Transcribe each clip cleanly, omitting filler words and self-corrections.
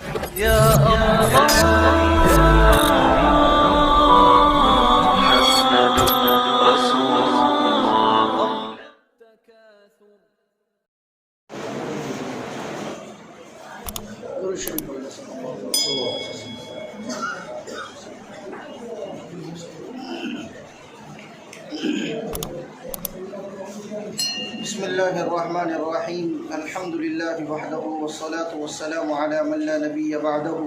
يا محمد رسول الله. بسم الله الرحمن الرحيم. الحمد لله وحده والصلاة والسلام على من لا نبي بعده.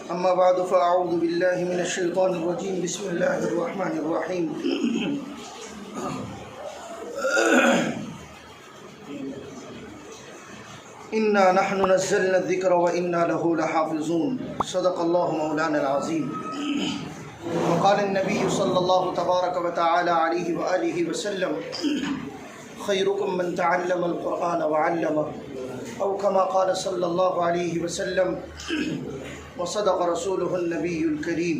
أما بعد فأعوذ بالله من الشيطان الرجيم. بسم الله الرحمن الرحيم. إنا نحن نزلنا الذكر وإنا له لحافظون. صدق الله مولانا العظيم. وقال النبي صلى الله تبارك وتعالى عليه وآله وسلم: خيركم من تعلم القرآن وعلمه، أو كما قال صلی اللہ علیہ وسلم. وصدق رسوله النبی الکریم.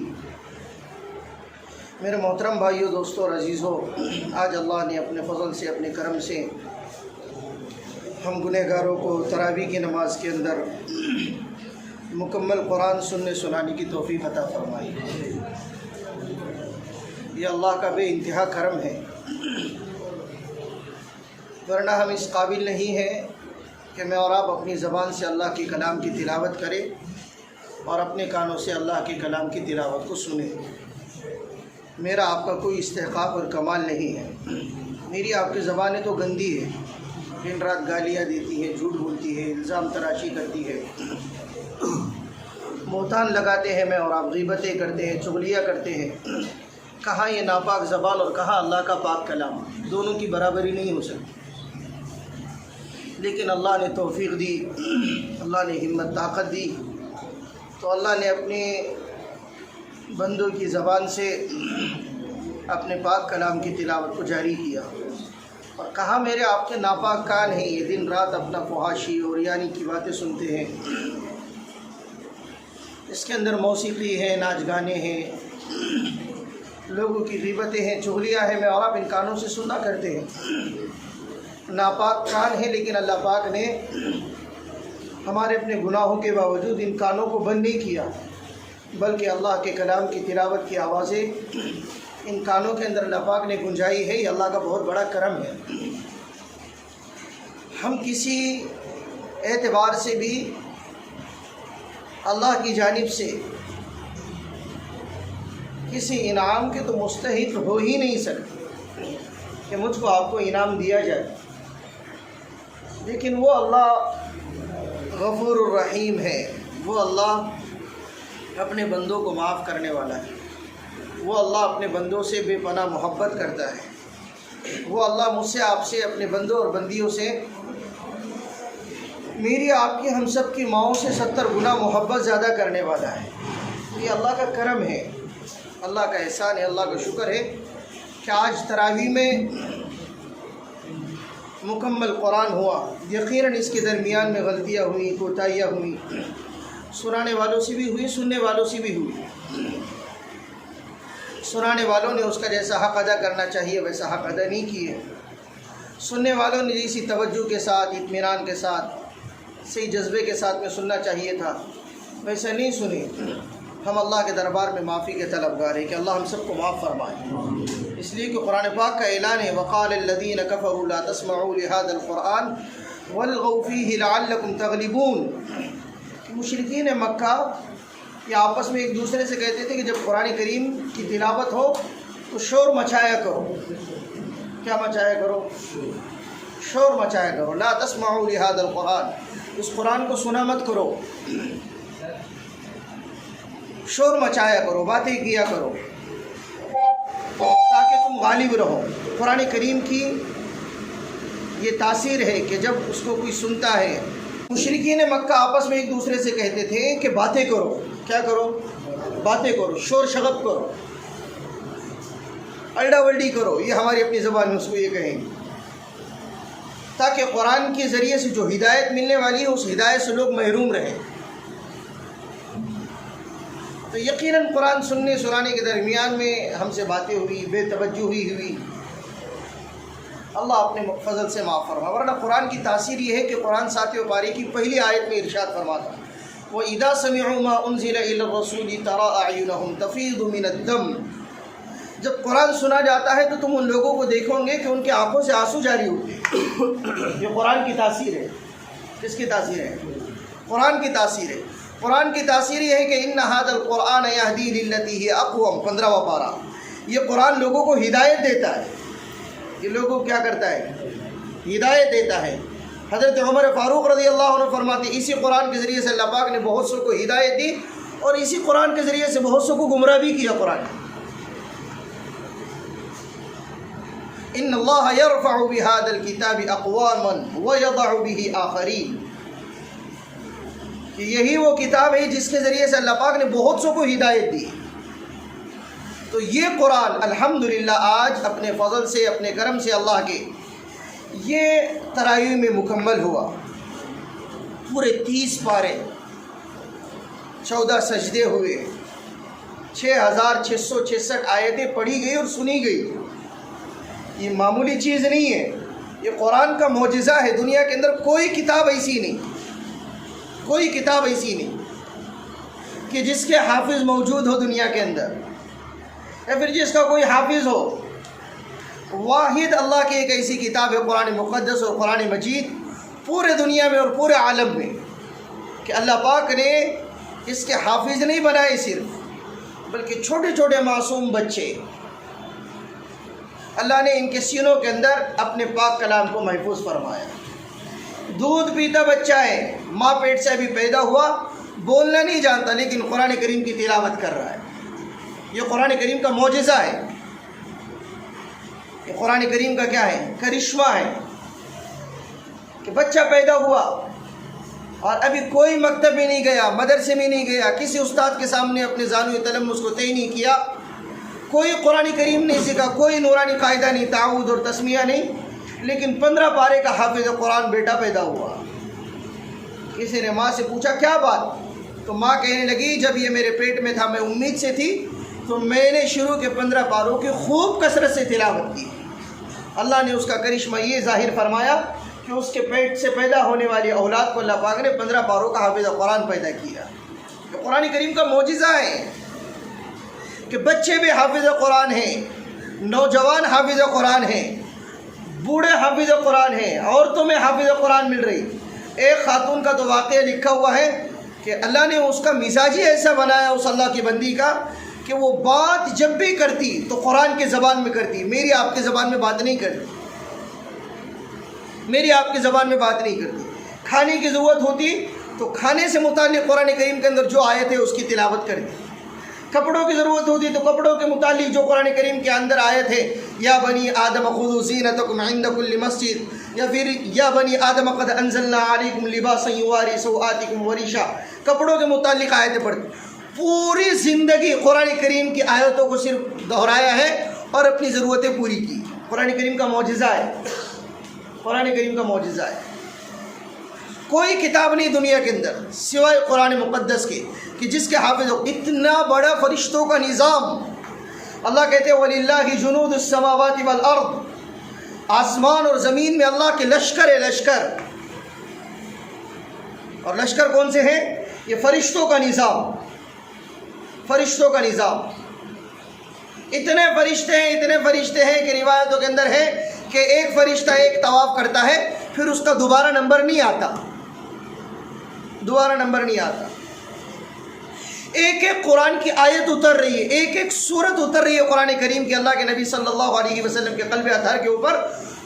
میرے محترم بھائیو، دوستو اور عزیزو، آج اللہ نے اپنے فضل سے، اپنے کرم سے ہم گنہگاروں کو تراویح کی نماز کے اندر مکمل قرآن سننے سنانے کی توفیق عطا فرمائی. یہ اللہ کا بے انتہا کرم ہے، ورنہ ہم اس قابل نہیں ہیں کہ میں اور آپ اپنی زبان سے اللہ کے کلام کی تلاوت کریں اور اپنے کانوں سے اللہ کے کلام کی تلاوت کو سنیں. میرا آپ کا کوئی استحقاق اور کمال نہیں ہے. میری آپ کی زبانیں تو گندی ہے، دن رات گالیاں دیتی ہے، جھوٹ بولتی ہے، الزام تراشی کرتی ہے، بہتان لگاتے ہیں میں اور آپ غیبتیں کرتے ہیں، چغلیاں کرتے ہیں. کہاں یہ ناپاک زبان اور کہاں اللہ کا پاک کلام، دونوں کی برابری نہیں ہو سکتی. لیکن اللہ نے توفیق دی، اللہ نے ہمت طاقت دی، تو اللہ نے اپنے بندوں کی زبان سے اپنے پاک کلام کی تلاوت کو جاری کیا. اور کہاں میرے آپ کے ناپاک کان ہیں، یہ دن رات اپنا فحاشی اور یعنی کی باتیں سنتے ہیں. اس کے اندر موسیقی ہے، ناچ گانے ہیں، لوگوں کی غیبتیں ہیں، چغلیاں ہیں. میں اور آپ ان کانوں سے سنا کرتے ہیں. ناپاک کان ہے، لیکن اللہ پاک نے ہمارے اپنے گناہوں کے باوجود ان کانوں کو بند نہیں کیا، بلکہ اللہ کے کلام کی تلاوت کی آوازیں ان کانوں کے اندر اللہ پاک نے گنجائی ہے. یہ اللہ کا بہت بڑا کرم ہے. ہم کسی اعتبار سے بھی اللہ کی جانب سے کسی انعام کے تو مستحق ہو ہی نہیں سکتے کہ مجھ کو آپ کو انعام دیا جائے. لیکن وہ اللہ غفور الرحیم ہے، وہ اللہ اپنے بندوں کو معاف کرنے والا ہے، وہ اللہ اپنے بندوں سے بے پناہ محبت کرتا ہے. وہ اللہ مجھ سے، آپ سے، اپنے بندوں اور بندیوں سے، میری آپ کی، ہم سب کی ماؤں سے 70 گنا محبت زیادہ کرنے والا ہے. یہ اللہ کا کرم ہے، اللہ کا احسان ہے، اللہ کا شکر ہے کہ آج تراویح میں مکمل قرآن ہوا. یقیناً اس کے درمیان میں غلطیاں ہوئیں، کوتاہیاں ہوئیں، سنانے والوں سے بھی ہوئی، سننے والوں سے بھی ہوئی. سنانے والوں نے اس کا جیسا حق ادا کرنا چاہیے ویسا حق ادا نہیں کیے. سننے والوں نے جیسی توجہ کے ساتھ، اطمینان کے ساتھ، صحیح جذبے کے ساتھ میں سننا چاہیے تھا ویسا نہیں سنی. ہم اللہ کے دربار میں معافی کے طلبگار ہیں کہ اللہ ہم سب کو معاف فرمائے. اس لیے کہ قرآن پاک کا اعلان ہے: وقال الذین کفروا لا تسمعوا لهذا القرآن والغوا فیہ لعلکم تغلبون. مشرکین مکہ یہ آپس میں ایک دوسرے سے کہتے تھے کہ جب قرآن کریم کی تلاوت ہو تو شور مچایا کرو. کیا مچایا کرو؟ شور مچایا کرو. لا تسمعوا لهذا القرآن، اس قرآن کو سنا مت کرو، شور مچایا کرو، باتیں کیا کرو تاکہ تم غالب رہو. قرآن کریم کی یہ تاثیر ہے کہ جب اس کو کوئی سنتا ہے. مشرکین مکہ آپس میں ایک دوسرے سے کہتے تھے کہ باتیں کرو. کیا کرو؟ باتیں کرو، شور شغب کرو، الڈا ولڈی کرو. یہ ہماری اپنی زبان میں اس کو یہ کہیں گے تاکہ قرآن کے ذریعے سے جو ہدایت ملنے والی ہے اس ہدایت سے لوگ محروم رہیں. تو یقیناً قرآن سننے سنانے کے درمیان میں ہم سے باتیں ہوئی، بے توجہی ہوئی. اللہ اپنے فضل سے معاف فرما. ورنہ قرآن کی تاثیر یہ ہے کہ قرآن ساتویں پارے کی پہلی آیت میں ارشاد فرماتا: وَإِذَا سَمِعُوا مَا أُنزِلَ إِلَى الرَّسُولِ تَرَىٰ أَعْيُنَهُمْ تَفِيضُ مِنَ الدَّمْعِ جب قرآن سنا جاتا ہے تو تم ان لوگوں کو دیکھو گے کہ ان کی آنکھوں سے آنسو جاری ہوتے ہیں۔ یہ قرآن کی تاثیر ہے۔ کس کی تاثیر ہے؟ قرآن کی تاثیر ہے۔ قرآن کی تاثیر یہ ہے کہ اِنَّ هَٰذَا الْقُرْآنَ يَهْدِي لِلَّتِي هِيَ أَقْوَمُ 15واں پارہ۔ یہ قرآن لوگوں کو ہدایت دیتا ہے۔ یہ لوگوں کو کیا کرتا ہے؟ ہدایت دیتا ہے۔ حضرت عمر فاروق رضی اللہ عنہ فرماتے ہیں اسی قرآن کے ذریعے سے اللہ پاک نے بہت سو کو ہدایت دی اور اسی قرآن کے ذریعے سے بہت سو کو گمراہ بھی کیا۔ قرآن ان اللہ یرفع بہذا الکتاب اقواما ویضع بہ آخرین، کہ یہی وہ کتاب ہے جس کے ذریعے سے اللہ پاک نے بہت سو کو ہدایت دی۔ تو یہ قرآن الحمدللہ آج اپنے فضل سے، اپنے کرم سے اللہ کے یہ تراویح میں مکمل ہوا۔ پورے 30 پارے، 14 سجدے ہوئے، 6666 آیتیں پڑھی گئی اور سنی گئی۔ یہ معمولی چیز نہیں ہے، یہ قرآن کا معجزہ ہے۔ دنیا کے اندر کوئی کتاب ایسی نہیں، کوئی کتاب ایسی نہیں کہ جس کے حافظ موجود ہو دنیا کے اندر، یا پھر جس کا کوئی حافظ ہو۔ واحد اللہ کی ایک ایسی کتاب ہے قرآن مقدس اور قرآن مجید پورے دنیا میں اور پورے عالم میں، کہ اللہ پاک نے اس کے حافظ نہیں بنائے صرف، بلکہ چھوٹے چھوٹے معصوم بچے اللہ نے ان کے سینوں کے اندر اپنے پاک کلام کو محفوظ فرمایا۔ دودھ پیتا بچہ ہے، ماں پیٹ سے ابھی پیدا ہوا، بولنا نہیں جانتا، لیکن قرآن کریم کی تلاوت کر رہا ہے۔ یہ قرآن کریم کا معجزہ ہے، یہ قرآن کریم کا کیا ہے؟ کرشمہ ہے، کہ بچہ پیدا ہوا اور ابھی کوئی مکتب میں نہیں گیا، مدرسے میں نہیں گیا، کسی استاد کے سامنے اپنے زانو تلمس کو طے نہیں کیا، کوئی قرآن کریم نہیں سیکھا، کوئی نورانی قاعدہ نہیں، تعوذ اور تسمیہ نہیں، لیکن 15 پارے کا حافظ قرآن بیٹا پیدا ہوا۔ کسی نے ماں سے پوچھا کیا بات؟ تو ماں کہنے لگی جب یہ میرے پیٹ میں تھا میں امید سے تھی، تو میں نے شروع کے 15 پاروں کی خوب کثرت سے تلاوت کی۔ اللہ نے اس کا کرشمہ یہ ظاہر فرمایا کہ اس کے پیٹ سے پیدا ہونے والی اولاد کو اللہ پاک نے 15 پاروں کا حافظ قرآن پیدا کیا۔ یہ قرآن کریم کا معجزہ ہے کہ بچے بھی حافظ قرآن ہیں، نوجوان حافظ قرآن ہیں، بوڑھے حافظ قرآن ہیں، عورتوں میں حافظ قرآن مل رہی۔ ایک خاتون کا تو واقعہ لکھا ہوا ہے کہ اللہ نے اس کا مزاج ہی ایسا بنایا اس اللہ کی بندی کا کہ وہ بات جب بھی کرتی تو قرآن کی زبان میں کرتی، میری آپ کی زبان میں بات نہیں کرتی، میری آپ کی زبان میں بات نہیں کرتی۔ کھانے کی ضرورت ہوتی تو کھانے سے متعلق قرآن کریم کے اندر جو آیت ہے اس کی تلاوت کرتی۔ کپڑوں کی ضرورت ہوتی تو کپڑوں کے متعلق جو قرآن کریم کے اندر آیت ہے، یا بنی آدم خذوا زینتکم عند کل مسجد، یا پھر یا بنی آدم قد انزلنا علیکم لباسا یواری سوآتکم وریشا، کپڑوں کے متعلق آیتیں پڑھتی۔ پوری زندگی قرآن کریم کی آیتوں کو صرف دہرایا ہے اور اپنی ضرورتیں پوری کی۔ قرآن کریم کا معجزہ ہے، قرآن کریم کا معجزہ ہے۔ کوئی کتاب نہیں دنیا کے اندر سوائے قرآن مقدس کے کہ جس کے حافظ ہو۔ اتنا بڑا فرشتوں کا نظام، اللہ کہتے ہیں وَلِلَّهِ جُنُودُ السَّمَاوَاتِ وَالْأَرْضِ، آسمان اور زمین میں اللہ کے لشکر ہے، لشکر۔ اور لشکر کون سے ہیں؟ یہ فرشتوں کا نظام، فرشتوں کا نظام۔ اتنے فرشتے ہیں کہ روایتوں کے اندر ہے کہ ایک فرشتہ ایک طواف کرتا ہے پھر اس کا دوبارہ نمبر نہیں آتا، دوبارہ نمبر نہیں آتا۔ ایک ایک قرآن کی آیت اتر رہی ہے، ایک ایک سورت اتر رہی ہے قرآن کریم کی اللہ کے نبی صلی اللہ علیہ وسلم کے قلب اطہر کے اوپر،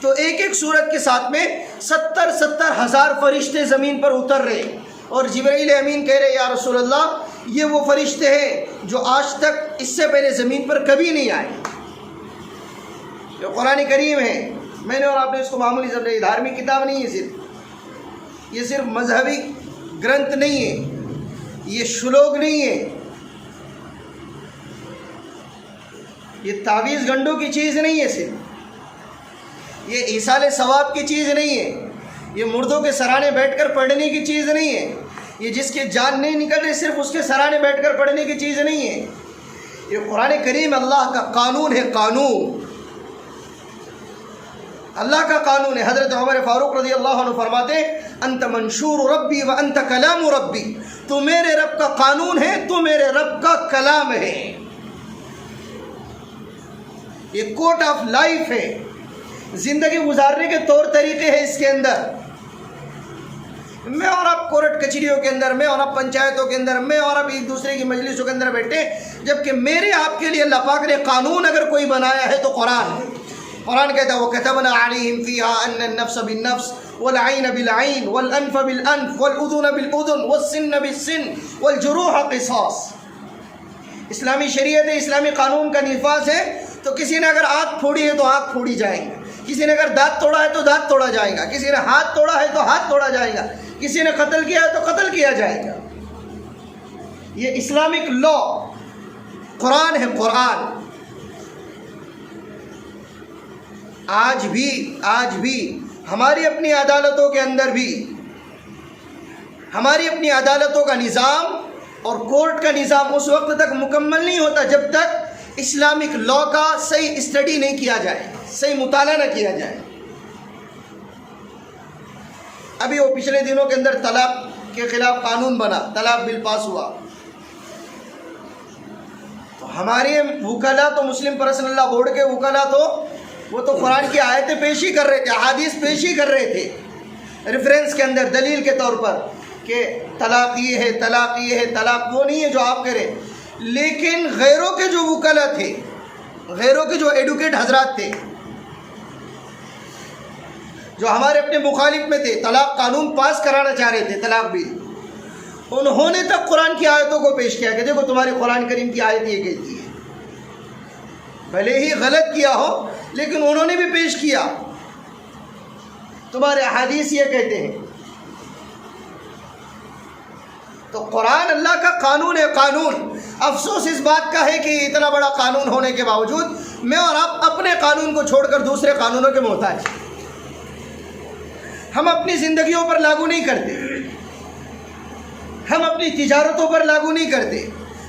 تو ایک ایک سورت کے ساتھ میں 70 ہزار فرشتے زمین پر اتر رہے، اور جبرائیل امین کہہ رہے یا رسول اللہ یہ وہ فرشتے ہیں جو آج تک اس سے پہلے زمین پر کبھی نہیں آئے۔ یہ قرآن کریم ہے، میں نے اور آپ نے اس کو معمولی سمجھا، دھارمک کتاب نہیں ہے صرف، یہ صرف مذہبی گرنتھ نہیں ہے، یہ شلوک نہیں ہے، یہ تعویذ گنڈوں کی چیز نہیں ہے، صرف یہ ایصال ثواب کی چیز نہیں ہے، یہ مردوں کے سرانے بیٹھ کر پڑھنے کی چیز نہیں ہے، یہ جس کے جان نہیں نکل رہی صرف اس کے سرانے بیٹھ کر پڑھنے کی چیز نہیں ہے۔ یہ قرآن کریم اللہ کا قانون ہے، قانون، اللہ کا قانون ہے۔ حضرت عمر فاروق رضی اللہ عنہ فرماتے انت منشور ربی و انت کلام ربی، تو میرے رب کا قانون ہے، تو میرے رب کا کلام ہے، یہ کوڈ آف لائف ہے، زندگی گزارنے کے طور طریقے ہیں اس کے اندر۔ میں اور آپ کورٹ کچہریوں کے اندر، میں اور آپ پنچایتوں کے اندر، میں اور آپ ایک دوسرے کی مجلسوں کے اندر بیٹھے، جبکہ میرے آپ کے لیے اللہ پاک نے قانون اگر کوئی بنایا ہے تو قرآن ہے۔ قرآن کہتا ہے وَكَتَبْنَا عَلَيْهِمْ فِيهَا أَنَّ النَّفْسَ بِالنَّفْسِ وَالْعَيْنَ بِالْعَيْنِ وَالْأَنْفَ بِالْأَنْفِ وَالْأُذُنَ بِالْأُذُنِ وَالسِّنَّ بِالسِّنِّ وَالْجُرُوحَ قِصَاص۔ اسلامی شریعت ہے، اسلامی قانون کا نفاذ ہے، تو کسی نے اگر آنکھ پھوڑی ہے تو آنکھ پھوڑی جائیں گے، کسی نے اگر دانت توڑا ہے تو دانت توڑا جائے گا، کسی نے ہاتھ توڑا ہے تو ہاتھ توڑا جائے گا، کسی نے قتل کیا ہے تو قتل کیا جائے گا۔ یہ اسلامک لا قرآن ہے، قرآن۔ آج بھی ہماری اپنی عدالتوں کے اندر بھی، ہماری اپنی عدالتوں کا نظام اور کورٹ کا نظام اس وقت تک مکمل نہیں ہوتا جب تک اسلامک لا کا صحیح اسٹڈی نہیں کیا جائے، صحیح مطالعہ نہ کیا جائے۔ ابھی وہ پچھلے دنوں کے اندر طلاق کے خلاف قانون بنا، طلاق بل پاس ہوا، تو ہمارے وکلا تو مسلم پرسنل لا بورڈ کے وکلا تو وہ تو قرآن کی آیتیں پیش ہی کر رہے تھے، احادیث پیش ہی کر رہے تھے ریفرنس کے اندر، دلیل کے طور پر کہ طلاق یہ ہے، طلاق یہ ہے، طلاق وہ نہیں ہے جو آپ کریں۔ لیکن غیروں کے جو وکلا تھے، غیروں کے جو ایڈوکیٹ حضرات تھے، جو ہمارے اپنے مخالف میں تھے، طلاق قانون پاس کرانا چاہ رہے تھے، طلاق بل، انہوں نے تک قرآن کی آیتوں کو پیش کیا کہ دیکھو تمہاری قرآن کریم کی آیت یہ کہتی ہے، بھلے ہی غلط کیا ہو لیکن انہوں نے بھی پیش کیا، تمہارے احادیث یہ کہتے ہیں۔ تو قرآن اللہ کا قانون ہے، قانون۔ افسوس اس بات کا ہے کہ اتنا بڑا قانون ہونے کے باوجود میں اور آپ اپنے قانون کو چھوڑ کر دوسرے قانونوں کے محتاج ہیں۔ ہم اپنی زندگیوں پر لاگو نہیں کرتے، ہم اپنی تجارتوں پر لاگو نہیں کرتے،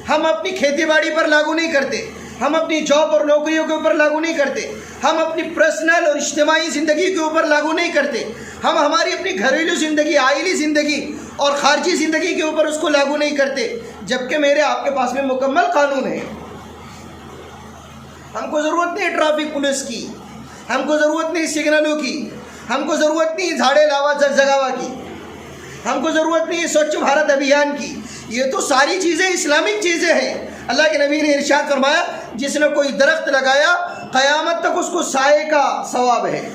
ہم اپنی کھیتی باڑی پر لاگو نہیں کرتے، ہم اپنی جاب اور نوکریوں کے اوپر لاگو نہیں کرتے، ہم اپنی پرسنل اور اجتماعی زندگی کے اوپر لاگو نہیں کرتے، ہم ہماری اپنی گھریلو زندگی، عائلی زندگی اور خارجی زندگی کے اوپر اس کو لاگو نہیں کرتے، جبکہ میرے آپ کے پاس میں مکمل قانون ہے۔ ہم کو ضرورت نہیں ٹریفک پولیس کی، ہم کو ضرورت نہیں سگنلوں کی، ہم کو ضرورت نہیں جھاڑے لاوا جگاوا کی، ہم کو ضرورت نہیں سوچھ بھارت ابھیان کی۔ یہ تو ساری چیزیں اسلامک چیزیں ہیں۔ اللہ کے نبی نے ارشاد فرمایا جس نے کوئی درخت لگایا قیامت تک اس کو سائے کا ثواب ہے،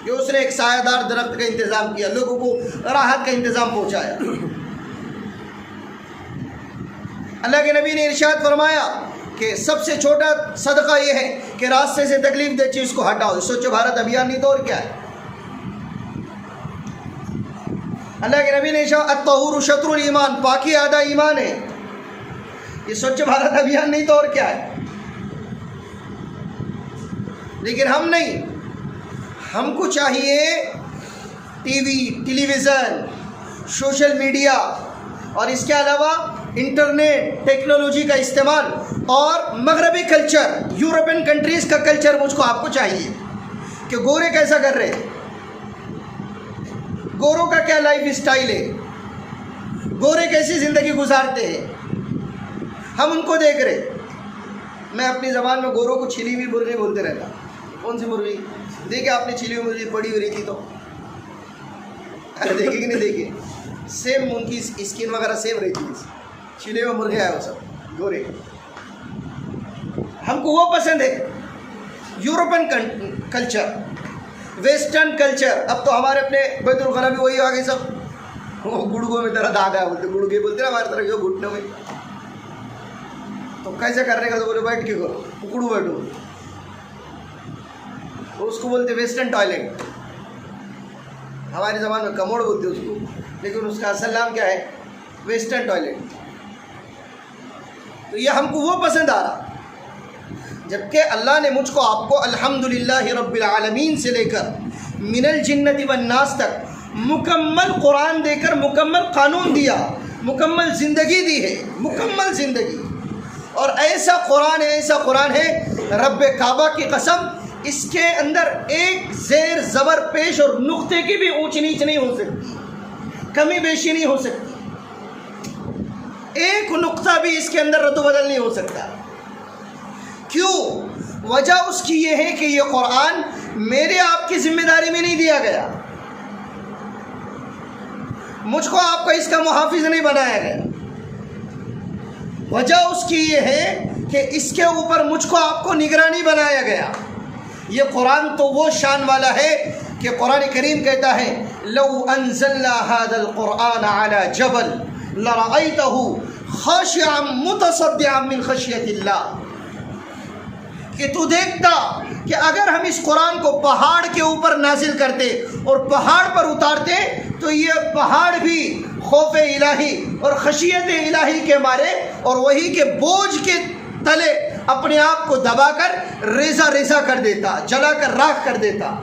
کہ اس نے ایک سایہ دار درخت کا انتظام کیا، لوگوں کو راحت کا انتظام پہنچایا۔ اللہ کے نبی نے ارشاد فرمایا کہ سب سے چھوٹا صدقہ یہ ہے کہ راستے سے تکلیف دہ چیز کو ہٹاؤ۔ سوچھ بھارت ابھیان نہیں تو اور کیا ہے؟ اللہ کے نبی نے ارشاد الطہور شطر الایمان، پاکی آدھا ایمان ہے۔ یہ سوچھ بھارت ابھیان نہیں تو اور کیا ہے؟ لیکن ہم نہیں، ہم کو چاہیے ٹی وی، ٹیلی ویژن، سوشل میڈیا اور اس کے علاوہ انٹرنیٹ، ٹیکنالوجی کا استعمال اور مغربی کلچر، یورپین کنٹریز کا کلچر مجھ کو آپ کو چاہیے کہ گورے کیسا کر رہے ہیں، گوروں کا کیا لائف اسٹائل ہے، گورے کیسی زندگی گزارتے ہیں، ہم ان کو دیکھ رہے۔ میں اپنی زبان میں گوروں کو چھلی ہوئی مرغی بولتے رہتا۔ کون سی مرغی؟ دیکھے آپ نے چھلی ہوئی مرغی پڑی ہوئی رہتی تو دیکھے کہ نہیں دیکھے؟ سیم ان کی اسکن وغیرہ سیم رہتی ہے، چھلے ہوئے مرغے آئے وہ سب گورے۔ ہم کو وہ پسند ہے، یورپین کلچر، ویسٹرن کلچر۔ اب تو ہمارے اپنے بیت الخلا بھی وہی آ گئے سب، وہ گڑگوں میں درد آ گیا بولتے، گڑگے بولتے نا ہماری طرف، جو گھٹنے میں۔ تو کیسے کرنے کا تو بولے بیٹھ کے کرو، پکڑو بیٹھو، اس کو بولتے ویسٹرن ٹوائلٹ، ہماری زبان میں کموڑ بولتے اس کو، لیکن اس کا اصل نام کیا ہے؟ Western toilet. تو یہ ہم کو وہ پسند آ رہا، جبکہ اللہ نے مجھ کو آپ کو الحمدللہ رب العالمین سے لے کر من الجنت والناس تک مکمل قرآن دے کر مکمل قانون دیا، مکمل زندگی دی ہے، مکمل زندگی۔ اور ایسا قرآن ہے رب کعبہ کی قسم، اس کے اندر ایک زیر زبر پیش اور نقطے کی بھی اونچ نیچ نہیں ہو سکتی، کمی بیشی نہیں ہو سکتی۔ ایک نقطہ بھی اس کے اندر رد و بدل نہیں ہو سکتا. کیوں؟ وجہ اس کی یہ ہے کہ یہ قرآن میرے آپ کی ذمہ داری میں نہیں دیا گیا، مجھ کو آپ کو اس کا محافظ نہیں بنایا گیا. وجہ اس کی یہ ہے کہ اس کے اوپر مجھ کو آپ کو نگرانی بنایا گیا. یہ قرآن تو وہ شان والا ہے کہ قرآن کریم کہتا ہے لو انزلنا هذا القرآن على جبل لرأيته خاشعا متصدعا من خشية الله. کہ تو دیکھتا کہ اگر ہم اس قرآن کو پہاڑ کے اوپر نازل کرتے اور پہاڑ پر اتارتے تو یہ پہاڑ بھی خوف الہی اور خشیت الہی کے مارے اور وہی کے بوجھ کے تلے اپنے آپ کو دبا کر ریزہ ریزہ کر دیتا، جلا کر راکھ کر دیتا.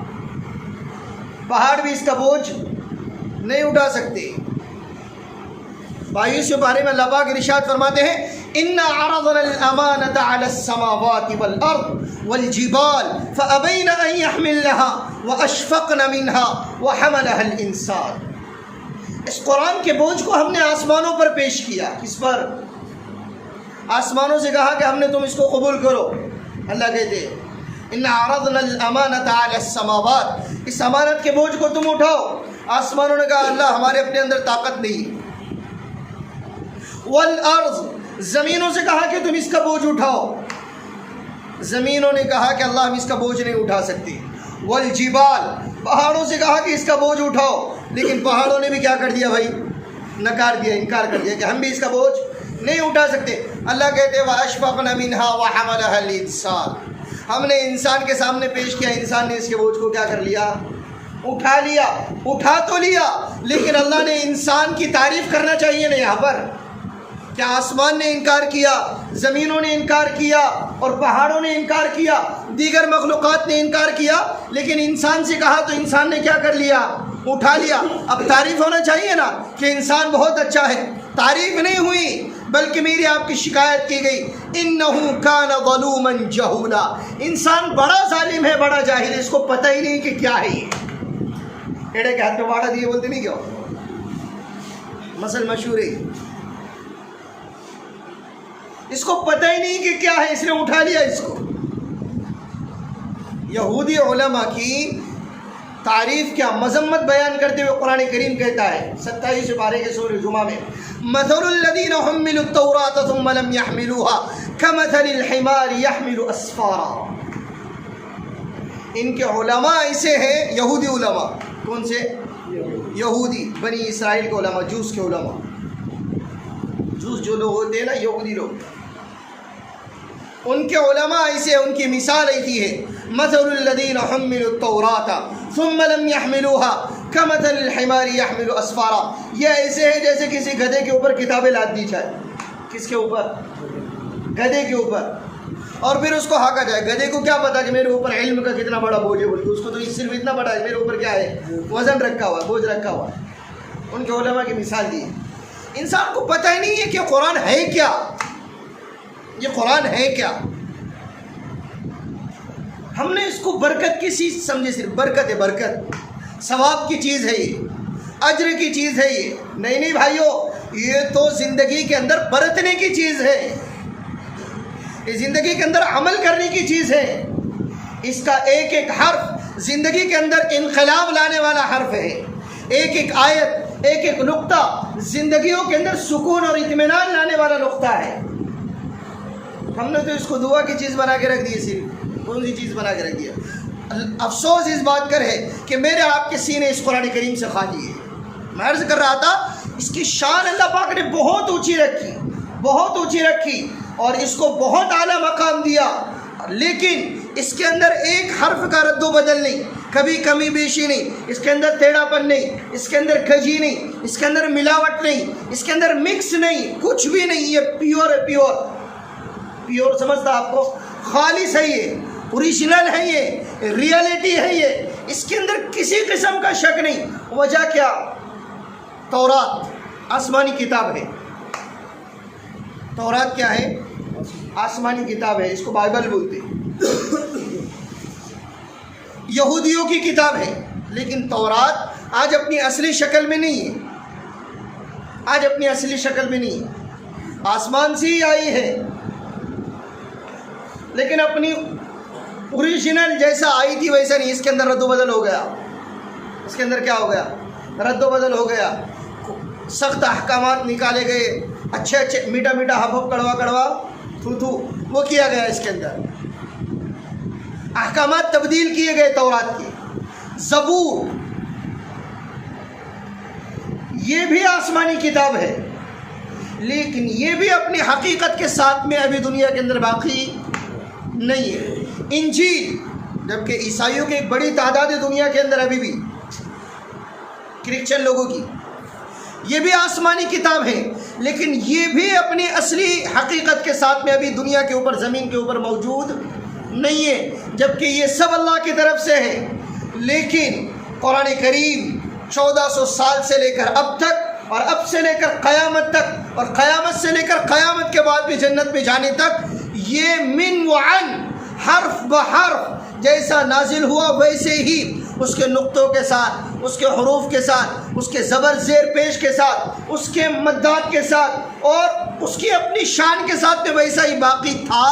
پہاڑ بھی اس کا بوجھ نہیں اٹھا سکتے. بھائیو، اس بارے میں اللہ پاک ارشاد فرماتے ہیں اِنَّا عَرَضْنَا الْأَمَانَةَ عَلَى السَّمَاوَاتِ وَالْأَرْضِ وَالْجِبَالِ فَأَبَيْنَ أَن يَحْمِلْنَهَا وَأَشْفَقْنَ مِنْهَا وَحَمَلَهَا الْإِنسَانُ. اس قرآن کے بوجھ کو ہم نے آسمانوں پر پیش کیا. کس پر؟ آسمانوں سے کہا کہ ہم نے تم اس کو قبول کرو. اللہ کہتے ہیں اِنَّا عَرَضْنَا الْأَمَانَةَ عَلَى السَّمَاوَاتِ، اس امانت کے بوجھ کو تم اٹھاؤ. آسمانوں نے کہا اللہ ہمارے اپنے اندر طاقت نہیں. والارض، زمینوں سے کہا کہ تم اس کا بوجھ اٹھاؤ. زمینوں نے کہا کہ اللہ ہم اس کا بوجھ نہیں اٹھا سکتے. والجبال، پہاڑوں سے کہا کہ اس کا بوجھ اٹھاؤ، لیکن پہاڑوں نے بھی کیا کر دیا بھائی؟ نکار دیا، انکار کر دیا کہ ہم بھی اس کا بوجھ نہیں اٹھا سکتے. اللہ کہتے ہیں وَأَشْفَقْنَ مِنْهَا وَحَمَلَهَا الْإِنسَانُ، ہم نے انسان کے سامنے پیش کیا، انسان نے اس کے بوجھ کو کیا کر لیا؟ اٹھا لیا. اٹھا تو لیا، لیکن اللہ نے انسان کی تعریف کرنا چاہیے نا یہاں پر. کیا آسمان نے انکار کیا، زمینوں نے انکار کیا اور پہاڑوں نے انکار کیا، دیگر مخلوقات نے انکار کیا، لیکن انسان سے کہا تو انسان نے کیا کر لیا؟ اٹھا لیا. اب تعریف ہونا چاہیے نا کہ انسان بہت اچھا ہے. تعریف نہیں ہوئی بلکہ میری آپ کی شکایت کی گئی انہو کان ظلوما جہولا، انسان بڑا ظالم ہے، بڑا جاہل ہے، اس کو پتہ ہی نہیں کہ کیا ہے. یہ ایڑے کے ہاتھ میں واڑا دیے بولتے نہیں کیا مثل مشہور ہے. اس کو پتہ ہی نہیں کہ کیا ہے، اس نے اٹھا لیا اس کو. یہودی علماء کی تعریف کیا، مذمت بیان کرتے ہوئے قرآن کریم کہتا ہے 27 پارے کے سورہ جمعہ میں مثل الذین حملوا التوراة ثم لم يحملوها كمثل الحمار يحمل اسفارا. ان کے علماء ایسے ہیں، یہودی علماء. کون سے؟ یہودی، بنی اسرائیل کے علماء، جوس کے علماء. جوس جو لوگ ہوتے ہیں نا، یہودی لوگ، ان کے علماء ایسے، ان کی مثال ایسی ہے مثل الذین حملوا التوراة ثم لم يحملوها كمثل الحمار يحمل اسفارا. یہ ایسے ہے جیسے کسی گدھے کے اوپر کتابیں لاد دی جائے. کس کے اوپر؟ گدھے کے اوپر. اور پھر اس کو ہانکا جائے. گدھے کو کیا پتا کہ میرے اوپر علم کا کتنا بڑا بوجھ ہے، بولتے اس کو تو صرف اتنا بڑا ہے، میرے اوپر کیا ہے؟ وزن رکھا ہوا ہے، بوجھ رکھا ہوا ہے. ان کے علماء کی مثال دی. انسان کو پتہ ہی نہیں ہے کہ قرآن ہے کیا، یہ قرآن ہے کیا. ہم نے اس کو برکت کی چیز سمجھے، صرف برکت ہے، برکت، ثواب کی چیز ہے، یہ اجر کی چیز ہے. یہ نہیں بھائیو، یہ تو زندگی کے اندر برتنے کی چیز ہے، یہ زندگی کے اندر عمل کرنے کی چیز ہے. اس کا ایک ایک حرف زندگی کے اندر انقلاب لانے والا حرف ہے. ایک ایک آیت، ایک ایک نقطہ زندگیوں کے اندر سکون اور اطمینان لانے والا نقطہ ہے. ہم نے تو اس کو دعا کی چیز بنا کے رکھ دی. صرف کون سی چیز بنا کے رکھ دیا؟ افسوس اس بات کا ہے کہ میرے آپ کے سینے اس قرآن کریم سے خالی ہے. میں عرض کر رہا تھا اس کی شان اللہ پاک نے بہت اونچی رکھی، بہت اونچی رکھی اور اس کو بہت اعلیٰ مقام دیا، لیکن اس کے اندر ایک حرف کا رد و بدل نہیں، کبھی کمی بیشی نہیں، اس کے اندر ٹیڑھا پن نہیں، اس کے اندر کجی نہیں، اس کے اندر ملاوٹ نہیں، اس کے اندر مکس نہیں، کچھ بھی نہیں. یہ پیور ہے، پیور پیور سمجھتا آپ کو، خالص ہے، یہ اوریجنل ہے، یہ ریئلٹی ہے. یہ اس کے اندر کسی قسم کا شک نہیں. وجہ کیا؟ تورات آسمانی کتاب ہے. تورات کیا ہے؟ آسمانی کتاب ہے. اس کو بائبل بولتے ہیں. یہودیوں کی کتاب ہے، لیکن تورات آج اپنی اصلی شکل میں نہیں ہے. آج اپنی اصلی شکل میں نہیں ہے. آسمان سے ہی آئی ہے، لیکن اپنی اوریجنل جیسا آئی تھی ویسا نہیں، اس کے اندر رد و بدل ہو گیا۔ اس کے اندر کیا ہو گیا؟ رد و بدل ہو گیا، سخت احکامات نکالے گئے، اچھے اچھے میٹھا میٹھا ہف ہف کڑوا کڑوا تھو تھو وہ کیا گیا، اس کے اندر احکامات تبدیل کیے گئے تورات کے۔ زبور یہ بھی آسمانی کتاب ہے، لیکن یہ بھی اپنی حقیقت کے ساتھ میں ابھی دنیا کے اندر باقی نہیں ہے۔ انجیل، جبکہ عیسائیوں کی ایک بڑی تعداد ہے دنیا کے اندر ابھی بھی، کرسچن لوگوں کی، یہ بھی آسمانی کتاب ہے، لیکن یہ بھی اپنی اصلی حقیقت کے ساتھ میں ابھی دنیا کے اوپر، زمین کے اوپر موجود نہیں ہے، جبکہ یہ سب اللہ کی طرف سے ہے۔ لیکن قرآن کریم 1400 سال سے لے کر اب تک، اور اب سے لے کر قیامت تک، اور قیامت سے لے کر قیامت کے بعد بھی جنت میں جانے تک، یہ من وعن، حرف بحرف جیسا نازل ہوا ویسے ہی اس کے نقطوں کے ساتھ، اس کے حروف کے ساتھ، اس کے زبر زیر پیش کے ساتھ، اس کے مدات کے ساتھ، اور اس کی اپنی شان کے ساتھ میں ویسا ہی باقی تھا،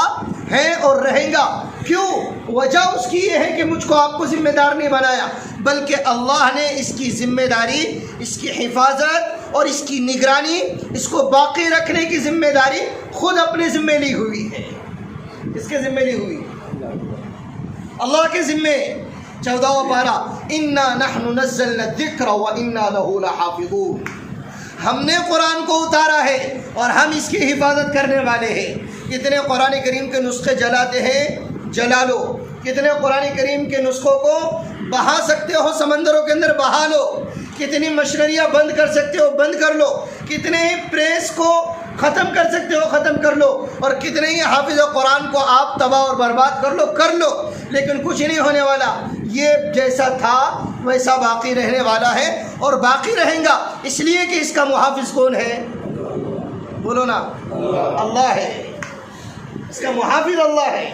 ہے اور رہے گا۔ کیوں؟ وجہ اس کی یہ ہے کہ مجھ کو آپ کو ذمہ دار نہیں بنایا، بلکہ اللہ نے اس کی ذمہ داری، اس کی حفاظت اور اس کی نگرانی، اس کو باقی رکھنے کی ذمہ داری خود اپنے ذمہ لی ہوئی ہے۔ اس کے ذمہ لی ہوئی اللہ کے ذمہ۔ 14واں پارہ، انا نحن نزلنا الذکر وانا له لحافظون، ہم نے قرآن کو اتارا ہے اور ہم اس کی حفاظت کرنے والے ہیں۔ کتنے قرآن کریم کے نسخے جلاتے ہیں، جلا لو۔ کتنے قرآن کریم کے نسخوں کو بہا سکتے ہو، سمندروں کے اندر بہا لو۔ کتنی مشنریاں بند کر سکتے ہو، بند کر لو۔ کتنے ہی پریس کو ختم کر سکتے ہو، ختم کر لو، اور کتنے ہی حافظ قرآن کو آپ تباہ اور برباد کر لو، کر لو، لیکن کچھ نہیں ہونے والا۔ یہ جیسا تھا ویسا باقی رہنے والا ہے، اور باقی رہیں گا، اس لیے کہ اس کا محافظ کون ہے؟ بولو نا، اللہ ہے۔ اس کا محافظ اللہ ہے،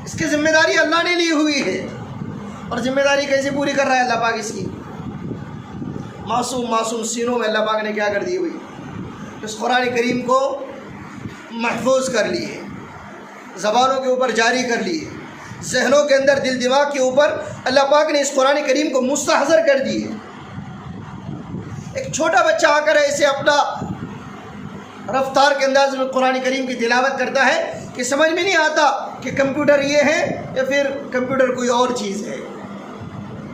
اس کی ذمہ داری اللہ نے لی ہوئی ہے۔ اور ذمہ داری کیسے پوری کر رہا ہے اللہ پاک؟ اس کی معصوم سینوں میں اللہ پاک نے کیا کر دی ہوئی؟ اس قرآن کریم کو محفوظ کر لیے، زبانوں کے اوپر جاری کر لیے، ذہنوں کے اندر، دل دماغ کے اوپر اللہ پاک نے اس قرآن کریم کو مستحضر کر دیے۔ ایک چھوٹا بچہ آ کر ایسے اپنا رفتار کے انداز میں قرآن کریم کی تلاوت کرتا ہے کہ سمجھ میں نہیں آتا کہ کمپیوٹر یہ ہے یا پھر کمپیوٹر کوئی اور چیز ہے۔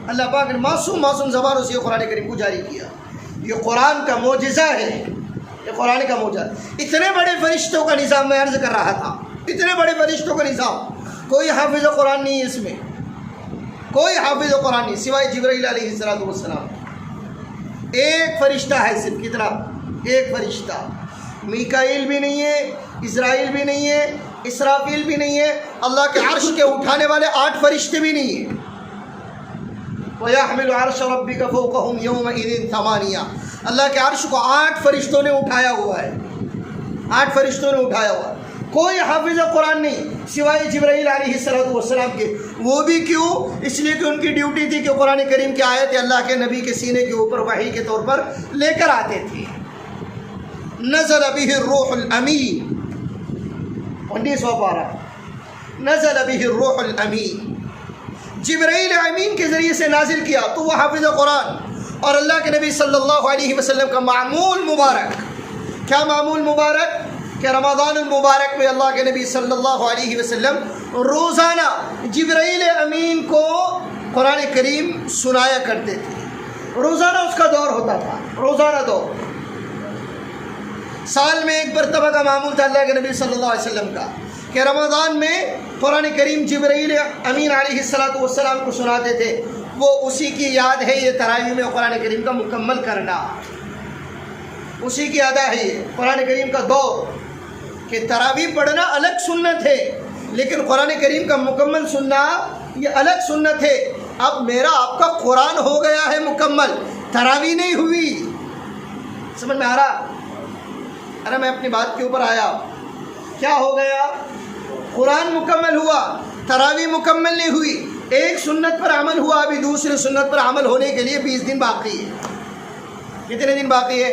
اللہ پاک نے معصوم زبانوں سے یہ قرآن کریم کو جاری کیا۔ یہ قرآن کا معجزہ ہے، یہ قرآن کا معجزہ۔ اتنے بڑے فرشتوں کا نظام میں عرض کر رہا تھا، اتنے بڑے فرشتوں کا نظام، کوئی حافظ قرآن نہیں ہے اس میں، کوئی حافظ قرآن نہیں سوائے جبرائیل علیہ السلام۔ ایک فرشتہ ہے صرف، کتنا؟ ایک فرشتہ۔ میکائیل بھی نہیں ہے، اسرائیل بھی نہیں ہے، اسرافیل بھی نہیں ہے، اللہ کے عرش کے اٹھانے والے 8 فرشتے بھی نہیں ہیں۔ وَيَحْمِلُ عَرْشَ رَبِّكَ فَوْقَهُمْ يَوْمَئِذٍ ثَمَانِيَةٌ، اللہ کے عرش کو 8 فرشتوں نے اٹھایا ہوا ہے، 8 فرشتوں نے اٹھایا ہوا ہے۔ کوئی حافظ قرآن نہیں سوائے جبرائیل علیہ السلام کے۔ وہ بھی کیوں؟ اس لیے کہ ان کی ڈیوٹی تھی کہ قرآن کریم کی آیت اللہ کے نبی کے سینے کے اوپر وحی کے طور پر لے کر آتے تھے۔ نزل به الروح الامین، 19واں پارہ، نزل به الروح الامین، جبرائیل امین کے ذریعے سے نازل کیا تو وہ حافظ قرآن اور اللہ کے نبی صلی اللہ علیہ وسلم کا معمول مبارک۔ کیا معمول مبارک؟ کہ رمضان المبارک میں اللہ کے نبی صلی اللہ علیہ وسلم روزانہ جبرائیل امین کو قرآن کریم سنایا کرتے تھے۔ روزانہ اس کا دور ہوتا تھا، روزانہ دور۔ سال میں ایک مرتبہ کا معمول تھا اللہ کے نبی صلی اللہ علیہ وسلم کا کہ رمضان میں قرآن کریم جبرائیل امین علیہ السلام کو سناتے تھے۔ وہ اسی کی یاد ہے یہ تراویح میں قرآن کریم کا مکمل کرنا، اسی کی ادا ہے یہ قرآن کریم کا دور کہ تراویح پڑھنا الگ سنت ہے، لیکن قرآن کریم کا مکمل سننا یہ الگ سنت ہے۔ اب میرا آپ کا قرآن ہو گیا ہے مکمل، تراویح نہیں ہوئی۔ سمجھ میں آ رہا؟ ارے میں اپنی بات کے اوپر آیا، کیا ہو گیا؟ قرآن مکمل ہوا، تراویح مکمل نہیں ہوئی۔ ایک سنت پر عمل ہوا، ابھی دوسری سنت پر عمل ہونے کے لیے 20 دن باقی ہے۔ کتنے دن باقی ہے؟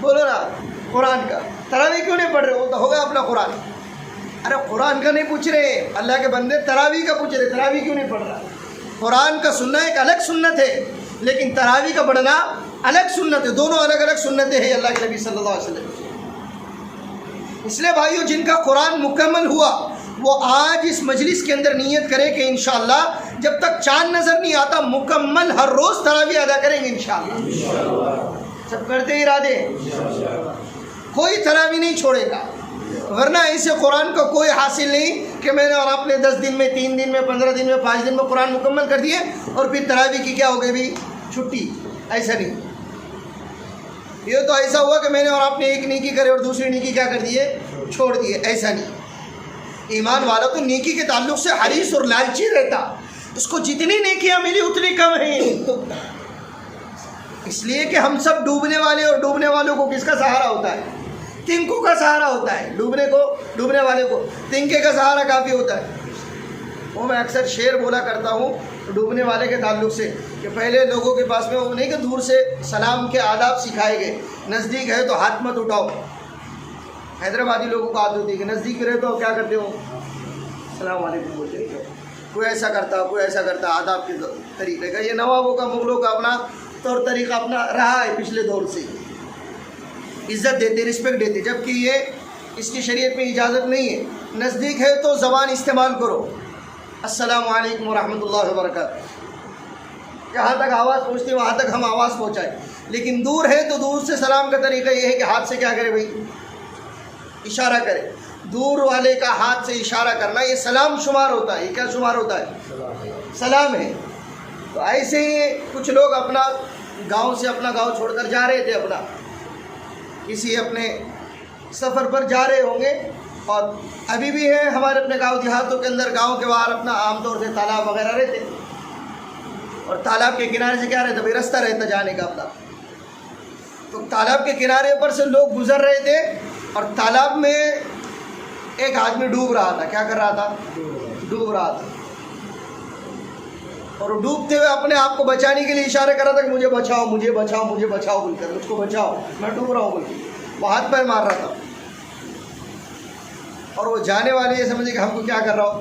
بولو نا قرآن کا. تراویح کیوں نہیں پڑھ رہے؟ وہ تو ہوگا اپنا قرآن. ارے قرآن کا نہیں پوچھ رہے اللہ کے بندے، تراویح کا پوچھ رہے. تراویح کیوں نہیں پڑھ رہا؟ قرآن کا سننا ایک الگ سنت ہے، لیکن تراویح کا پڑھنا الگ سنت ہے. دونوں الگ الگ سنتیں ہیں اللہ کے نبی صلی اللہ علیہ وسلم. اس لیے بھائیو، جن کا قرآن مکمل ہوا وہ آج اس مجلس کے اندر نیت کرے کہ انشاءاللہ جب تک چاند نظر نہیں آتا مکمل ہر روز تراویح ادا کریں گے انشاءاللہ. سب کرتے ارادے، کوئی تراویح نہیں چھوڑے گا. ورنہ ایسے قرآن کا کوئی حاصل نہیں کہ میں نے اور آپ نے 10 دن میں 3 دن میں 15 دن میں 5 دن میں قرآن مکمل کر دیے اور پھر تراویح کی کیا ہو گئی بھی چھٹی. ایسا نہیں. یہ تو ایسا ہوا کہ میں نے اور آپ نے ایک نیکی کرے اور دوسری نیکی کیا کر دیے؟ چھوڑ دیے. ایسا نہیں. ایمان والا تو نیکی کے تعلق سے حریص اور لالچی رہتا. اس کو جتنی نیکیاں ملی اتنی کم ہیں. اس لیے کہ ہم سب ڈوبنے والے، اور ڈوبنے والوں کو کس کا سہارا ہوتا ہے؟ تنکوں کا سہارا ہوتا ہے. ڈوبنے والے کو تنکے کا سہارا کافی ہوتا ہے. وہ میں اکثر شعر بولا کرتا ہوں ڈوبنے والے کے تعلق سے کہ پہلے لوگوں کے پاس میں وہ نہیں کہ دور سے سلام کے آداب سکھائے گئے، نزدیک ہے تو ہاتھ مت اٹھاؤ. حیدرآبادی لوگوں کو عادت ہوتی ہے کہ نزدیک رہتے ہو کیا کرتے ہو؟ السلام علیکم بولتے رہتے ہو. کوئی ایسا کرتا، کوئی ایسا کرتا. آداب کے طریقے کا یہ نوابوں کا، مغلوں کا اپنا طور طریقہ اپنا رہا ہے پچھلے دور سے. عزت دیتے، رسپیکٹ دیتے، جبکہ یہ اس کی شریعت میں اجازت نہیں ہے. نزدیک ہے تو زبان استعمال کرو، السلام علیکم ورحمۃ اللہ وبرکاتہ. جہاں تک آواز پہنچتی ہے وہاں تک ہم آواز پہنچائیں. لیکن دور ہے تو دور سے سلام کا طریقہ یہ ہے کہ ہاتھ سے کیا کرے بھائی؟ اشارہ کرے. دور والے کا ہاتھ سے اشارہ کرنا یہ سلام شمار ہوتا ہے. یہ کیا شمار ہوتا ہے؟ سلام ہے. تو ایسے ہی کچھ لوگ اپنا گاؤں سے اپنا گاؤں چھوڑ کر جا رہے تھے، اپنا کسی اپنے سفر پر جا رہے ہوں گے. اور ابھی بھی ہے ہمارے اپنے گاؤں دیہاتوں کے اندر، گاؤں کے باہر اپنا عام طور سے تالاب وغیرہ رہتے، اور تالاب کے کنارے سے کیا رہتا بھائی؟ رستہ رہتا جانے کا اپنا. تو تالاب کے کنارے پر سے لوگ گزر رہے تھے اور تالاب میں ایک آدمی ڈوب رہا تھا. کیا کر رہا تھا؟ ڈوب رہا تھا. اور وہ ڈوبتے ہوئے اپنے آپ کو بچانے کے لیے اشارے کر رہا تھا کہ مجھے بچاؤ، مجھے بچاؤ، مجھے بچاؤ بول کر، مجھ کو بچاؤ، میں ڈوب رہا ہوں بول کے. وہ ہاتھ پیر مار رہا تھا. اور وہ جانے والے یہ سمجھے کہ ہم کو کیا کر رہا ہو؟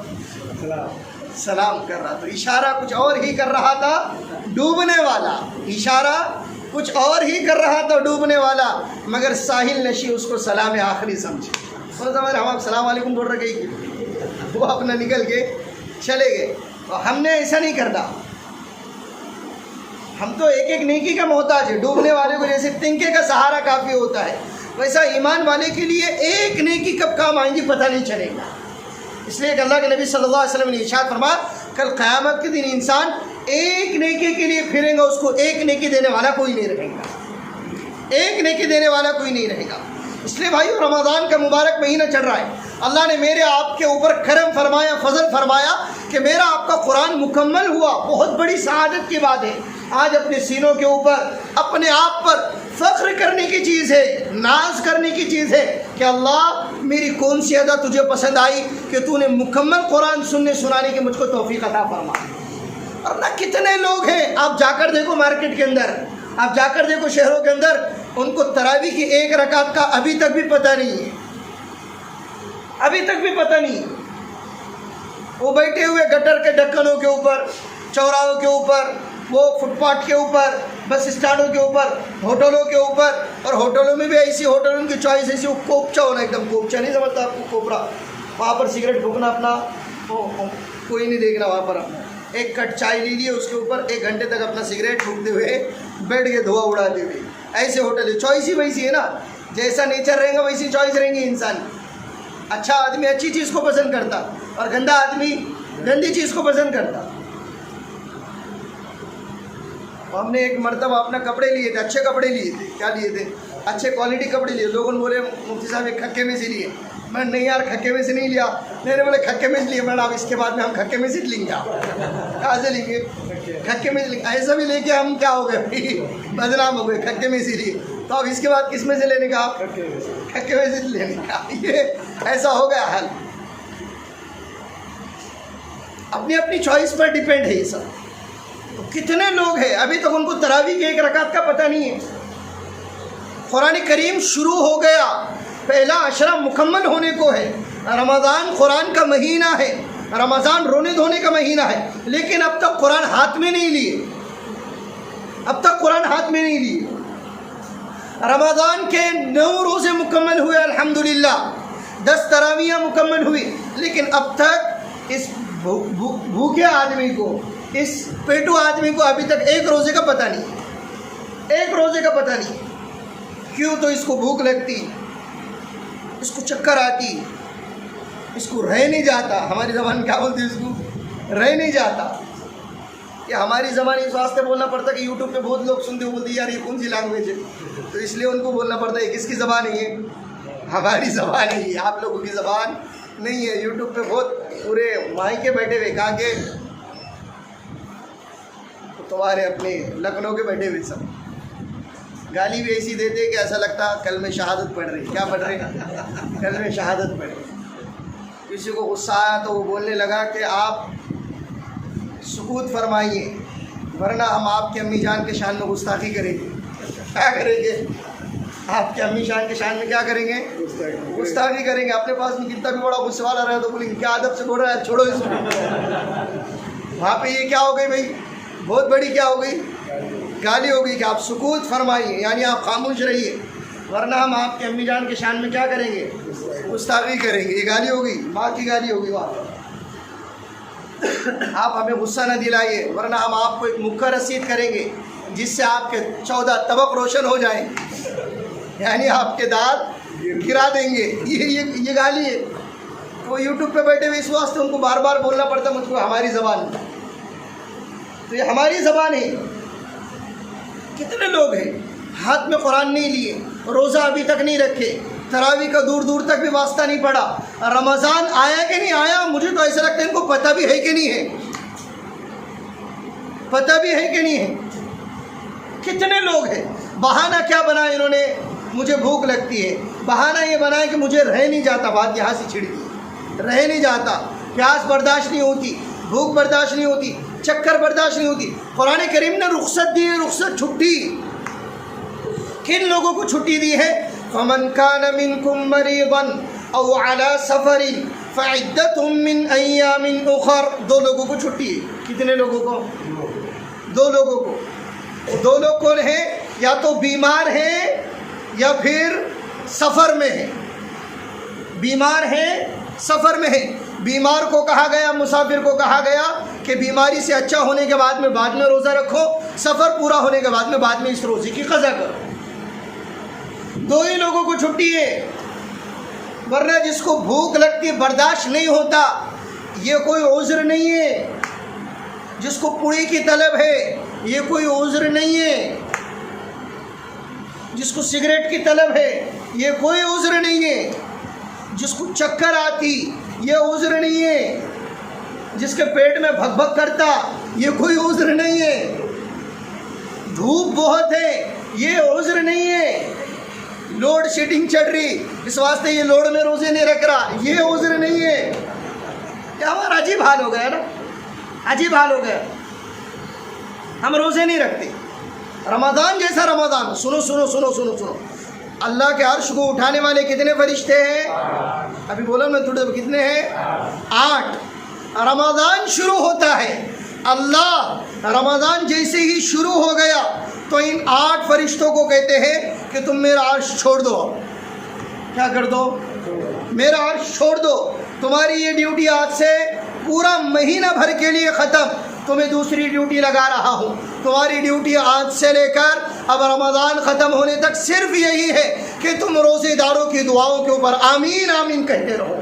سلام کر رہا. تو اشارہ کچھ اور ہی کر رہا تھا ڈوبنے والا. اشارہ کچھ اور ہی کر رہا تھا ڈوبنے والا، مگر ساحل نشی اس کو سلام آخری سمجھے. سمجھ ہم السلام علیکم بول رہے کہ وہ اپنا نکل کے چلے گئے. اور ہم نے ایسا نہیں کرنا. ہم تو ایک ایک نیکی کا محتاج ہے. ڈوبنے والے کو جیسے تنکے کا سہارا کافی ہوتا ہے، ویسا ایمان والے کے لیے ایک نیکی کب کام آئیں گی پتہ نہیں چلے گا. اس لیے کہ اللہ کے نبی صلی اللہ علیہ وسلم نے ارشاد فرمایا کل قیامت کے دن انسان ایک نیکی کے لیے پھرے گا، اس کو ایک نیکی دینے والا کوئی نہیں رہے گا. ایک نیکی دینے والا کوئی نہیں رہے گا. اس لیے بھائیو، رمضان کا مبارک مہینہ چل رہا ہے. اللہ نے میرے آپ کے اوپر کرم فرمایا، فضل فرمایا کہ میرا آپ کا قرآن مکمل ہوا. بہت بڑی سعادت کی بات ہے. آج اپنے سینوں کے اوپر اپنے آپ پر فخر کرنے کی چیز ہے، ناز کرنے کی چیز ہے کہ اللہ میری کون سی ادا تجھے پسند آئی کہ تو نے مکمل قرآن سنانے کی مجھ کو توفیق عطا فرما. اور نہ کتنے لوگ ہیں، آپ جا کر دیکھو مارکیٹ کے اندر، آپ جا کر دیکھو شہروں کے اندر، ان کو تراویح کی ایک رکعت کا ابھی تک بھی پتہ نہیں ہے. ابھی تک بھی پتہ نہیں. وہ بیٹھے ہوئے گٹر کے ڈھکنوں کے اوپر، چوراہوں کے اوپر، وہ فٹ پاتھ کے اوپر، بس اسٹینڈوں کے اوپر، ہوٹلوں کے اوپر. اور ہوٹلوں میں بھی ایسی ہوٹلوں کی چوائس ایسی، وہ کوپچا ہونا، ایک دم کوپچا نہیں سمجھتا آپ کو، کوپرا. وہاں پر سگریٹ پھونکنا اپنا کوئی نہیں دیکھنا. وہاں پر اپنا ایک کٹ چائے لی لیے، اس کے اوپر 1 گھنٹے تک اپنا سگریٹ پھونکتے ہوئے بیٹھ کے دھواں اڑاتے ہوئے. ایسے ہوٹل ہے. چوائس ہی ویسی ہے نا، جیسا نیچر رہے گا ویسی چوائس رہیں گی انسان. اچھا آدمی اچھی چیز کو پسند کرتا اور گندا آدمی گندی چیز کو پسند کرتا. ہم نے ایک مرتبہ اپنا کپڑے لیے تھے، اچھے کپڑے لیے تھے. کیا لیے تھے؟ اچھے کوالٹی کپڑے لیے. لوگوں نے بولے مفتی صاحب ایک کھکے میں سے لیے. میں نہیں یار کھکے میں سے نہیں لیا. میں نے بولے کھکے میں سے لیے. میں نے اب اس کے بعد میں ہم کھکے میں سے لیں گے. کہاں سے لیں گے؟ کھکے میں سے لیں گے. ایسا بھی لے کے ہم کیا ہو گئے؟ بدنام ہو گئے. کھکے میں سے لیے تو اب اس کے بعد کس میں سے لینے کا؟ کھکے میں سے لینے کا. یہ ایسا ہو گیا حل. اپنی اپنی چوائس پر ڈیپینڈ ہے یہ سب. تو کتنے لوگ ہیں ابھی تک ان کو تراویح کی ایک رکعت کا پتہ نہیں ہے. قرآن کریم شروع ہو گیا، پہلا عشرہ مکمل ہونے کو ہے. رمضان قرآن کا مہینہ ہے، رمضان رونے دھونے کا مہینہ ہے، لیکن اب تک قرآن ہاتھ میں نہیں لیے. اب تک قرآن ہاتھ میں نہیں لیے. رمضان کے 9 روزے مکمل ہوئے الحمدللہ، 10 تراویحیں مکمل ہوئی، لیکن اب تک اس بھوکے آدمی کو، اس پیٹو آدمی کو ابھی تک ایک روزے کا پتہ نہیں. ایک روزے کا پتہ نہیں. کیوں؟ تو اس کو بھوک لگتی، اس کو چکر آتی، اس کو رہ نہیں جاتا. ہماری زبان کیا بولتی ہے اس کو؟ رہ نہیں جاتا. کہ ہماری زبان اس واسطے بولنا پڑتا کہ یوٹیوب پہ بہت لوگ سنتے ہوئے بولتے یار یہ کون سی لینگویج ہے، تو اس لیے ان کو بولنا پڑتا ہے. کس کی زبان ہے یہ؟ ہماری زبان ہے یہ، آپ لوگوں کی زبان نہیں ہے. یوٹیوب پہ بہت پورے مائی کے بیٹھے ہوئے، کہاں کے؟ تمہارے اپنے لکھنؤ کے بیٹھے ہوئے سب. گالی بھی ایسی دیتے کہ ایسا لگتا کل میں شہادت پڑھ رہی. کیا پڑھ رہے؟ کل میں شہادت پڑھ رہی. کسی کو غصہ آیا تو وہ بولنے لگا کہ آپ سکوت فرمائیے ورنہ ہم آپ کی امی جان کے شان میں گستاخی کریں گے. کیا کریں گے؟ آپ کی امی جان کے شان میں کیا کریں گے؟ گستاخی کریں گے. اپنے پاس میں کتنا بھی بڑا غصے والا رہا تو بولیں گے کیا ادب سے بول رہا ہے، چھوڑو اس کو. وہاں پہ یہ کیا ہو گئی بھائی؟ بہت بڑی کیا ہو گئی؟ گالی ہو گئی کہ آپ سکوت فرمائیے، یعنی آپ خاموش رہیے ورنہ ہم آپ کے امی جان کے شان میں کیا کریں گے؟ گستاخی کریں گے. یہ گالی ہو گئی، ماں کی گالی ہو گئی. وہاں آپ ہمیں غصہ نہ دلائیے ورنہ ہم آپ کو ایک مکہ رسید کریں گے جس سے آپ کے 14 طبق روشن ہو جائیں، یعنی آپ کے دانت گرا دیں گے. یہ گالی ہے. تو یوٹیوب پہ بیٹھے ہوئے اس واسطے ان کو بار بار بولنا پڑتا مجھ کو ہماری زبان. تو یہ ہماری زبان ہے. کتنے لوگ ہیں ہاتھ میں قرآن نہیں لیے، روزہ ابھی تک نہیں رکھے، تراویح کا دور دور تک بھی واسطہ نہیں پڑا. رمضان آیا کہ نہیں آیا مجھے تو ایسا لگتا ہے ان کو پتہ بھی ہے کہ نہیں ہے. پتہ بھی ہے کہ نہیں ہے. کتنے لوگ ہیں بہانہ کیا بنا انہوں نے؟ مجھے بھوک لگتی ہے. بہانہ یہ بنا ہے کہ مجھے رہ نہیں جاتا. بات یہاں سے چھڑ گئی. رہ نہیں جاتا، پیاس برداشت نہیں ہوتی، بھوک برداشت نہیں ہوتی، چکر برداشت نہیں ہوتی. قرآن کریم نے رخصت دی ہے، رخصت چھٹی. کن لوگوں کو چھٹی دی ہے؟ فَمَنْ كَانَ مِنْكُمْ مَرِيضًا أَوْ عَلَى سَفَرٍ فَعِدَّةٌ مِّنْ أَيَّامٍ أُخَرَ. 2 لوگوں کو چھٹی ہے. کتنے لوگوں کو؟ 2 لوگوں کو. 2 لوگ کون ہیں؟ یا تو بیمار ہیں یا پھر سفر میں ہیں. بیمار ہیں، سفر میں ہیں. بیمار کو کہا گیا، مسافر کو کہا گیا کہ بیماری سے اچھا ہونے کے بعد میں روزہ رکھو، سفر پورا ہونے کے بعد میں اس روزے کی قضا کرو. 2 ہی لوگوں کو چھٹی ہے. ورنہ جس کو بھوک لگتی برداشت نہیں ہوتا یہ کوئی عذر نہیں ہے. جس کو پوری کی طلب ہے یہ کوئی عذر نہیں ہے. جس کو سگریٹ کی طلب ہے یہ کوئی عذر نہیں ہے. جس کو چکر آتی یہ عذر نہیں ہے. جس کے پیٹ میں بھگ بھگ کرتا یہ کوئی عذر نہیں ہے. دھوپ بہت ہے یہ عذر نہیں ہے. لوڈ شیڈنگ چڑھ رہی اس واسطے یہ لوڈ میں روزے نہیں رکھ رہا یہ عذر نہیں ہے. کیا ہمارا عجیب حال ہو گیا نا، عجیب حال ہو گیا. ہم روزے نہیں رکھتے. رمضان جیسا رمضان. سنو سنو سنو سنو سنو. اللہ کے عرش کو اٹھانے والے کتنے فرشتے ہیں؟ ابھی بولا میں تھوڑے کتنے ہیں؟ 8. رمضان شروع ہوتا ہے، اللہ رمضان جیسے ہی شروع ہو گیا تو ان 8 فرشتوں کو کہتے ہیں کہ تم میرا عرش چھوڑ دو. کیا کر دو؟ میرا عرش چھوڑ دو. تمہاری یہ ڈیوٹی آج سے پورا مہینہ بھر کے لیے ختم. تمہیں دوسری ڈیوٹی لگا رہا ہوں. تمہاری ڈیوٹی آج سے لے کر اب رمضان ختم ہونے تک صرف یہی ہے کہ تم روزے داروں کی دعاؤں کے اوپر آمین آمین کہتے رہو.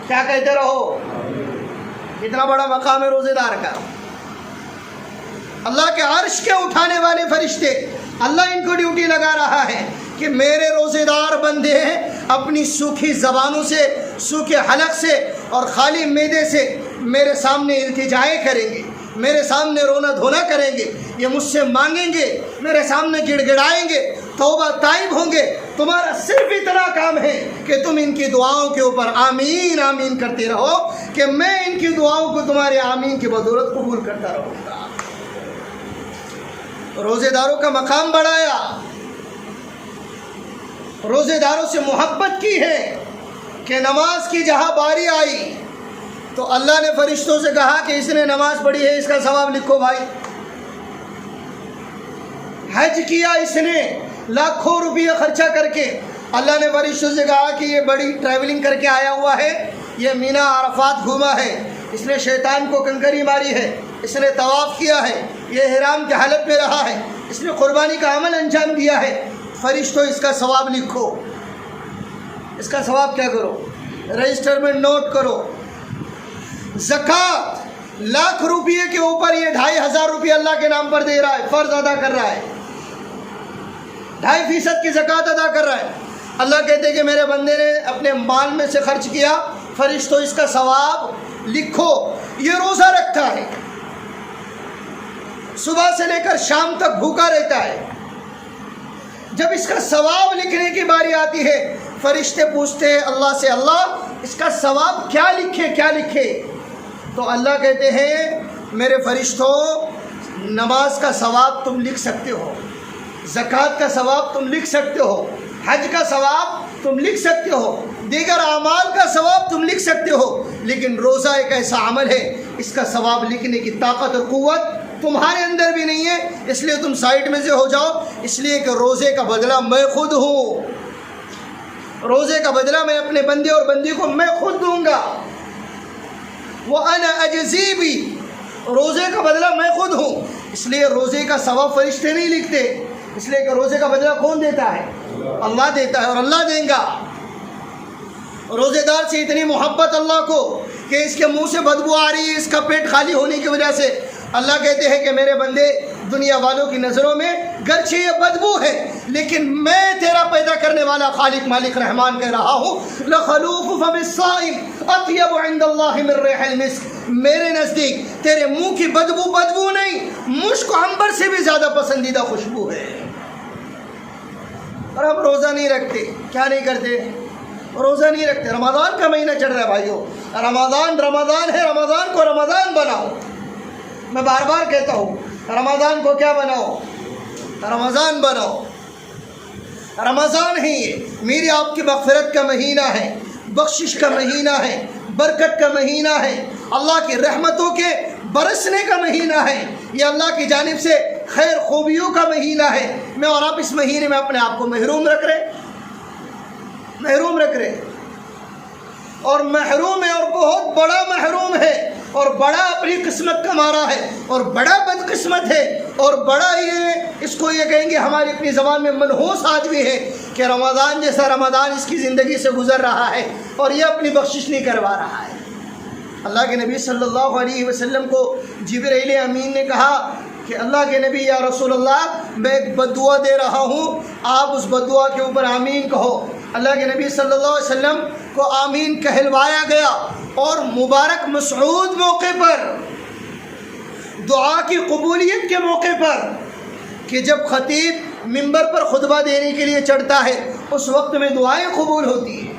کیا کہتے رہو؟ اتنا بڑا مقام ہے روزے دار کا. اللہ کے عرش کے اٹھانے والے فرشتے، اللہ ان کو ڈیوٹی لگا رہا ہے کہ میرے روزے دار بندے ہیں اپنی سوکھی زبانوں سے، سوکھے حلق سے اور خالی معدے سے میرے سامنے التجائے کریں گے، میرے سامنے رونا دھونا کریں گے، یہ مجھ سے مانگیں گے، میرے سامنے گڑ گڑائیں گے، توبہ تائب ہوں گے تمہارا صرف اتنا کام ہے کہ تم ان کی دعاؤں کے اوپر آمین آمین کرتے رہو کہ میں ان کی دعاؤں کو تمہارے آمین کی بدولت قبول کرتا رہوں گا۔ روزے داروں کا مقام بڑھایا، روزے داروں سے محبت کی ہے کہ نماز کی جہاں باری آئی تو اللہ نے فرشتوں سے کہا کہ اس نے نماز پڑھی ہے، اس کا ثواب لکھو بھائی۔ حج کیا اس نے لاکھوں روپیہ خرچہ کر کے، اللہ نے فرشتوں سے کہا کہ یہ بڑی ٹریولنگ کر کے آیا ہوا ہے، یہ مینا عرفات گھوما ہے، اس نے شیطان کو کنکری ماری ہے، اس نے طواف کیا ہے، یہ احرام کی حالت میں رہا ہے، اس نے قربانی کا عمل انجام دیا ہے، فرشتوں اس کا ثواب لکھو۔ اس کا ثواب کیا کرو؟ رجسٹر میں نوٹ کرو۔ زکوٰۃ لاکھ روپیے کے اوپر یہ 2500 روپیہ اللہ کے نام پر دے رہا ہے، فرض ادا کر رہا ہے، 2.5% کی زکوٰۃ ادا کر رہا ہے۔ اللہ کہتے ہیں کہ میرے بندے نے اپنے مال میں سے خرچ کیا، فرشتوں اس کا ثواب لکھو۔ یہ روزہ رکھتا ہے، صبح سے لے کر شام تک بھوکا رہتا ہے، جب اس کا ثواب لکھنے کی باری آتی ہے فرشتے پوچھتے ہیں اللہ سے، اللہ اس کا ثواب کیا لکھے کیا لکھے؟ تو اللہ کہتے ہیں میرے فرشتوں، نماز کا ثواب تم لکھ سکتے ہو، زکوٰۃ کا ثواب تم لکھ سکتے ہو، حج کا ثواب تم لکھ سکتے ہو، دیگر اعمال کا ثواب تم لکھ سکتے ہو، لیکن روزہ ایک ایسا عمل ہے اس کا ثواب لکھنے کی طاقت اور قوت تمہارے اندر بھی نہیں ہے، اس لیے تم سائڈ میں سے ہو جاؤ، اس لیے کہ روزے کا بدلہ میں خود ہوں، روزے کا بدلہ میں اپنے بندے اور بندی کو میں خود دوں گا۔ وَأَنَا أَجْزِي بِهِ، روزے کا بدلہ میں خود ہوں، اس لیے روزے کا ثواب فرشتے نہیں لکھتے، اس لیے کہ روزے کا بدلہ کون دیتا ہے؟ اللہ دیتا ہے، اور اللہ دیں گا۔ روزے دار سے اتنی محبت اللہ کو کہ اس کے منہ سے بدبو آ رہی ہے اس کا پیٹ خالی ہونے کی وجہ سے، اللہ کہتے ہیں کہ میرے بندے دنیا والوں کی نظروں میں گرچہ یہ بدبو ہے لیکن میں تیرا پیدا کرنے والا خالق مالک رحمان کہہ رہا ہوں، لَخَلُوفُ فَمِ الصَّائِمِ أَطْيَبُ عِنْدَ اللَّهِ مِنْ رِيحِ الْمِسْكِ، میرے نزدیک تیرے منہ کی بدبو بدبو نہیں، مشک و عنبر سے بھی زیادہ پسندیدہ خوشبو ہے۔ اور ہم روزہ نہیں رکھتے، کیا نہیں کرتے؟ روزہ نہیں رکھتے۔ رمضان کا مہینہ چڑھ رہا ہے بھائیو، رمضان ہے، رمضان کو رمضان بناؤ۔ میں بار بار کہتا ہوں رمضان کو کیا بناؤ؟ رمضان بناؤ۔ رمضان ہی میری آپ کی مغفرت کا مہینہ ہے، بخشش کا مہینہ ہے، برکت کا مہینہ ہے، اللہ کی رحمتوں کے برسنے کا مہینہ ہے، یہ اللہ کی جانب سے خیر خوبیوں کا مہینہ ہے۔ میں اور آپ اس مہینے میں اپنے آپ کو محروم رکھ رہے اور محروم ہے، اور بہت بڑا محروم ہے، اور بڑا اپنی قسمت کا مارا ہے، اور بڑا بدقسمت ہے، اور بڑا اس کو یہ کہیں گے ہماری اپنی زبان میں منحوس آدمی ہے کہ رمضان جیسا رمضان اس کی زندگی سے گزر رہا ہے اور یہ اپنی بخشش نہیں کروا رہا ہے۔ اللہ کے نبی صلی اللہ علیہ وسلم کو جبرائیل امین نے کہا کہ اللہ کے نبی یا رسول اللہ میں ایک بددعا دے رہا ہوں، آپ اس بددعا کے اوپر آمین کہو۔ اللہ کے نبی صلی اللہ علیہ وسلم کو آمین کہلوایا گیا، اور مبارک مسعود موقع پر، دعا کی قبولیت کے موقع پر، کہ جب خطیب منبر پر خطبہ دینے کے لیے چڑھتا ہے اس وقت میں دعائیں قبول ہوتی ہیں۔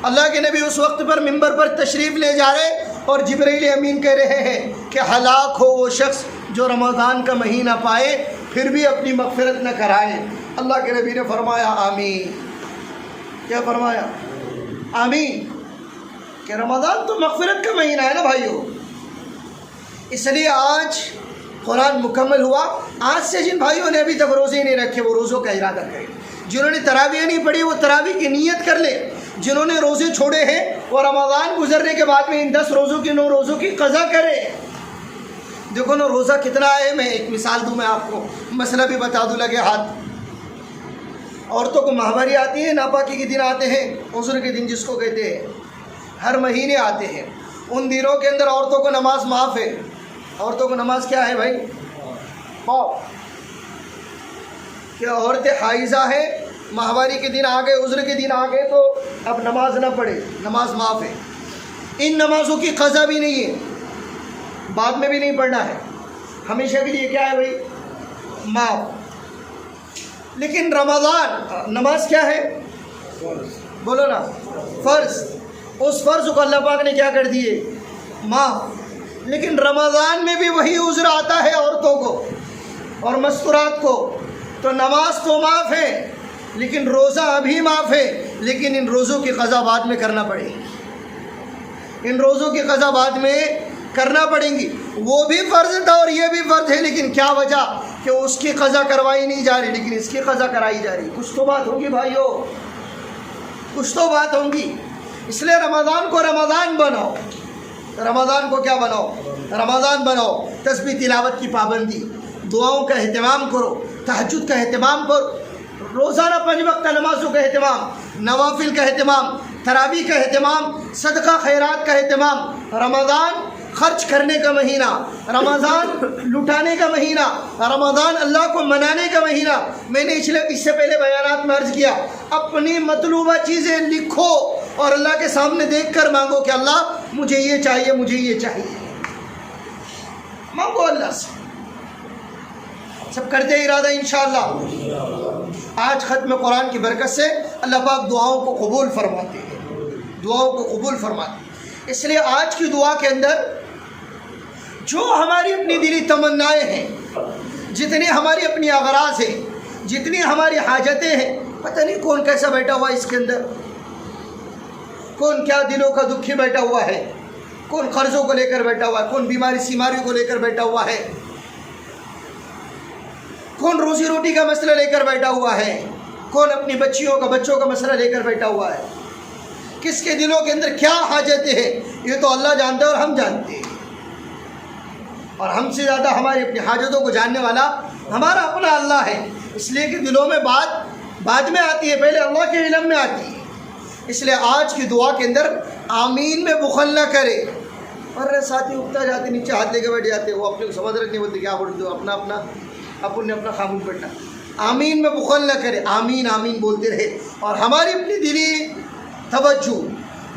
اللہ کے نبی اس وقت پر منبر پر تشریف لے جا رہے اور جبرائیل امین کہہ رہے ہیں کہ ہلاک ہو وہ شخص جو رمضان کا مہینہ پائے پھر بھی اپنی مغفرت نہ کرائے۔ اللہ کے نبی نے فرمایا آمین۔ کیا فرمایا؟ آمین۔ کہ رمضان تو مغفرت کا مہینہ ہے نا بھائیو، اس لیے آج قرآن مکمل ہوا۔ آج سے جن بھائیوں نے ابھی تک روزے نہیں رکھے وہ روزوں کا ارادہ کریں، جنہوں نے تراویح نہیں پڑھی وہ تراویح کی نیت کر لے، جنہوں نے روزے چھوڑے ہیں وہ رمضان گزرنے کے بعد میں ان 10 روزوں کی 9 روزوں کی قضا کرے۔ دیکھو نا روزہ کتنا ہے، میں ایک مثال دوں، میں آپ کو مسئلہ بھی بتا دوں لگے ہاتھ۔ عورتوں کو ماہواری آتی ہے، ناپاکی کے دن آتے ہیں، عذر کے دن جس کو کہتے ہیں، ہر مہینے آتے ہیں، ان دنوں کے اندر عورتوں کو نماز معاف ہے۔ عورتوں کو نماز کیا ہے بھائی؟ معاف۔ کہ عورتیں حائضہ ہیں، ماہواری کے دن آ گئے، عذر کے دن آ گئے تو اب نماز نہ پڑھے، نماز معاف ہے۔ ان نمازوں کی قضا بھی نہیں ہے، بعد میں بھی نہیں پڑھنا ہے، ہمیشہ کے لیے کیا ہے بھائی؟ معاف۔ لیکن رمضان نماز کیا ہے؟ بولو نا، فرض. اس فرض کو اللہ پاک نے کیا کر دیے؟ معاف. لیکن رمضان میں بھی وہی عذر آتا ہے عورتوں کو اور مستورات کو. تو نماز تو معاف ہے لیکن روزہ ابھی معاف ہے، لیکن ان روزوں کی قضا بعد میں کرنا پڑے گی. ان روزوں کی قضا بعد میں کرنا پڑیں گی. وہ بھی فرض تھا اور یہ بھی فرض ہے، لیکن کیا وجہ کہ اس کی قضا کروائی نہیں جا رہی لیکن اس کی قضا کرائی جا رہی. کچھ تو بات ہوگی بھائیو، کچھ تو بات ہوگی. اس لیے رمضان کو رمضان بناؤ. رمضان کو کیا بناؤ؟ رمضان بناؤ. تسبیح تلاوت کی پابندی، دعاؤں کا اہتمام کرو، تہجد کا اہتمام کرو، روزانہ 5 وقت نمازوں کا اہتمام، نوافل کا اہتمام، تراویح کا اہتمام، صدقہ خیرات کا اہتمام. رمضان خرچ کرنے کا مہینہ، رمضان لٹانے کا مہینہ، رمضان اللہ کو منانے کا مہینہ. میں نے اس سے پہلے بیانات میں عرض کیا، اپنی مطلوبہ چیزیں لکھو اور اللہ کے سامنے دیکھ کر مانگو کہ اللہ مجھے یہ چاہیے، مجھے یہ چاہیے. مانگو اللہ سے. سب کرتے ارادہ انشاءاللہ. آج ختم قرآن کی برکت سے اللہ پاک دعاؤں کو قبول فرماتے ہیں، دعاؤں کو قبول فرماتے ہیں. اس لیے آج کی دعا کے اندر جو ہماری اپنی دلی تمنائیں ہیں، جتنی ہماری اپنی اغراض ہیں، جتنی ہماری حاجتیں ہیں، پتہ نہیں کون کیسا بیٹھا ہوا ہے اس کے اندر، کون کیا دلوں کا دکھی بیٹھا ہوا ہے، کون قرضوں کو لے کر بیٹھا ہوا ہے، کون بیماری سیماری کو لے کر بیٹھا ہوا ہے، کون روزی روٹی کا مسئلہ لے کر بیٹھا ہوا ہے، کون اپنی بچوں کا مسئلہ لے کر بیٹھا ہوا ہے. کس کے دلوں کے اندر کیا حاجتیں ہیں یہ تو اللہ جانتا ہے اور ہم جانتے ہیں. اور ہم سے زیادہ ہماری اپنی حاجتوں کو جاننے والا ہمارا اپنا اللہ ہے. اس لیے کہ دلوں میں بات بعد میں آتی ہے، پہلے اللہ کے علم میں آتی ہے. اس لیے آج کی دعا کے اندر آمین میں بخل نہ کرے. اور ساتھی اٹھتا جاتے نیچے ہاتھ لے کے بیٹھ جاتے، وہ اپنے کو سمجھ رکھنے بولتے کیا بولتے ہو، اپنا خاموش بیٹھنا. آمین میں بخل نہ کرے، آمین آمین بولتے رہے. اور ہماری اپنی دلی توجہ،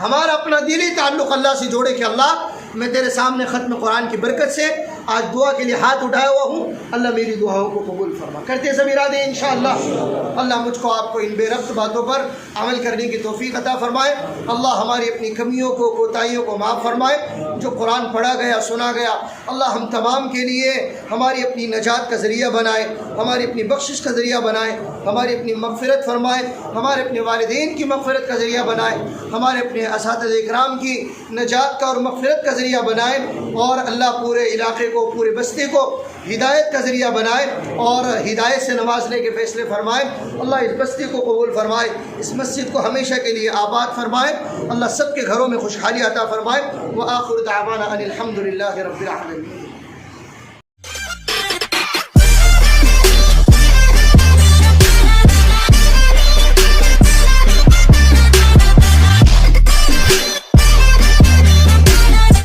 ہمارا اپنا دلی تعلق اللہ سے جوڑے کہ اللہ میں تیرے سامنے ختم قرآن کی برکت سے آج دعا کے لیے ہاتھ اٹھایا ہوا ہوں، اللہ میری دعاؤں کو قبول فرما. کرتے سب ارادے انشاءاللہ. اللہ مجھ کو آپ کو ان بے ربط باتوں پر عمل کرنے کی توفیق عطا فرمائے. اللہ ہماری اپنی کمیوں کو، کوتاہیوں کو معاف فرمائے. جو قرآن پڑھا گیا، سنا گیا، اللہ ہم تمام کے لیے ہماری اپنی نجات کا ذریعہ بنائے، ہماری اپنی بخشش کا ذریعہ بنائے، ہماری اپنی مغفرت فرمائے، ہمارے اپنے والدین کی مغفرت کا ذریعہ بنائے، ہمارے اپنے اساتذہ اکرام کی نجات کا اور مغفرت کا ذریعہ بنائے. اور اللہ پورے علاقے کو، پورے بستی کو ہدایت کا ذریعہ بنائے اور ہدایت سے نوازنے کے فیصلے فرمائے. اللہ اس بستی کو قبول فرمائے، اس مسجد کو ہمیشہ کے لیے آباد فرمائے. اللہ سب کے گھروں میں خوشحالی عطا فرمائے. وآخر دعوانا ان الحمد للہ رب العالمین.